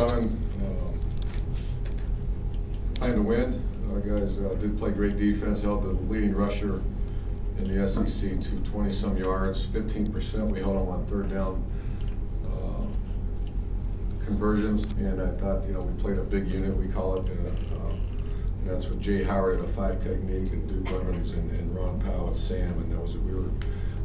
Coming, playing to win. Guys did play great defense, held the leading rusher in the SEC to 20-some yards, 15%. We held them on third down conversions, and I thought, we played a big unit, we call it. And that's with Jay Howard at a 5 technique, and Duke Lemons and Ron Powell at Sam, and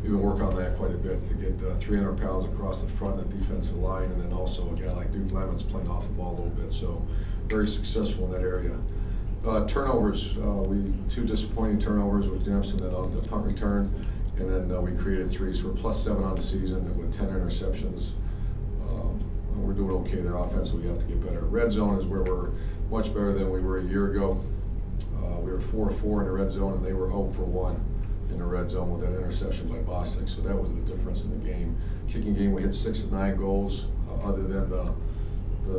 we've been working on that quite a bit to get 300 pounds across the front of the defensive line, and then also a guy like Duke Lemons playing off the ball a little bit. So very successful in that area. Turnovers, two disappointing turnovers with Dempson on the punt return, and then we created 3, so we're +7 on the season with 10 interceptions. We're doing okay there offensively. We have to get better. Red zone is where we're much better than we were a year ago. We were 4-4 in the red zone, and they were 0-for-1 in the red zone with that interception by Bostic. So that was the difference in the game. Kicking game, we hit 6 of 9 goals. Other than the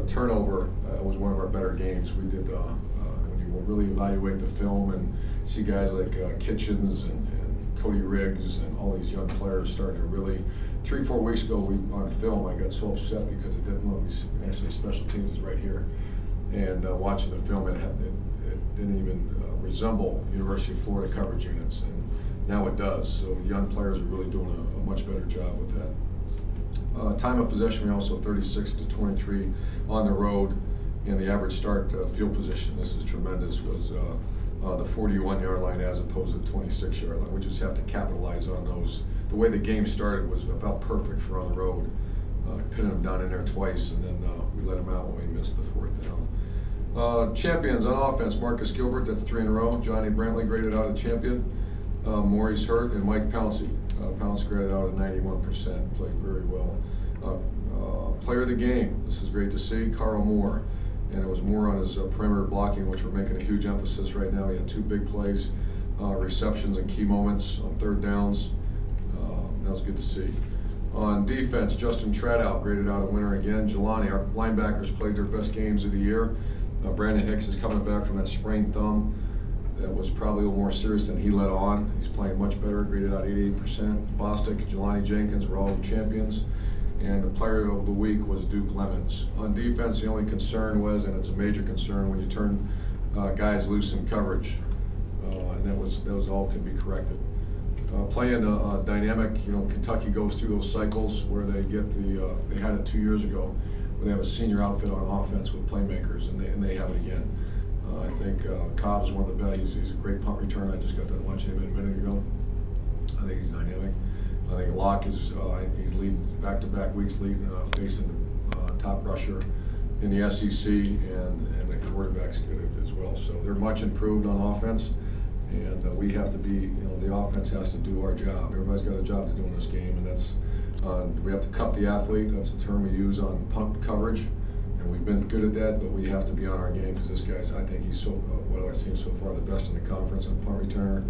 turnover, was one of our better games. We did. When you really evaluate the film and see guys like Kitchens and Cody Riggs and all these young players starting to really. 3-4 weeks ago, on film, I got so upset because it didn't look. Actually, special teams is right here, and watching the film, it didn't even resemble University of Florida coverage units, and now it does. So young players are really doing a much better job with that. Time of possession, we also 36-23 on the road, and the average start field position. This is tremendous. Was the 41-yard line as opposed to the 26-yard line. We just have to capitalize on those. The way the game started was about perfect for on the road. Pinning them down in there twice, and then we let them out when we missed the 4th down. Champions on offense, Marcus Gilbert, that's 3 in a row. Johnny Brantley graded out a champion. Maurice Hurt and Mike Pouncey. Pouncey graded out at 91%, played very well. Player of the game, this is great to see, Carl Moore. And it was more on his perimeter blocking, which we're making a huge emphasis right now. He had 2 big plays, receptions and key moments on 3rd downs. That was good to see. On defense, Justin Tradow graded out a winner again. Jelani, our linebackers played their best games of the year. Brandon Hicks is coming back from that sprained thumb. That was probably a little more serious than he let on. He's playing much better, graded out 88%. Bostic, Jelani Jenkins were all champions. And the player of the week was Duke Lemons. On defense, the only concern was, and it's a major concern, when you turn guys loose in coverage. And that was all could be corrected. Playing dynamic, Kentucky goes through those cycles where they get they had it 2 years ago, where they have a senior outfit on offense with playmakers, and they have it again. I think Cobb's one of the best. He's a great punt returner. I just got done watching him a minute ago. I think he's dynamic. I think Locke is he's leading back-to-back weeks, facing the top rusher in the SEC, and the quarterback's good as well. So they're much improved on offense, and we have to be, the offense has to do our job. Everybody's got a job to do in this game, and that's we have to cut the athlete. That's the term we use on punt coverage, and we've been good at that. But we have to be on our game because this guy's, I think he's what I've seen so far, the best in the conference on punt returner.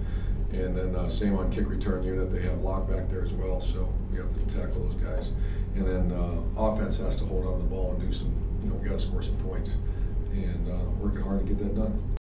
And then same on kick return unit, they have Locke back there as well, so we have to tackle those guys. And then offense has to hold on to the ball and do some, we got to score some points, and working hard to get that done.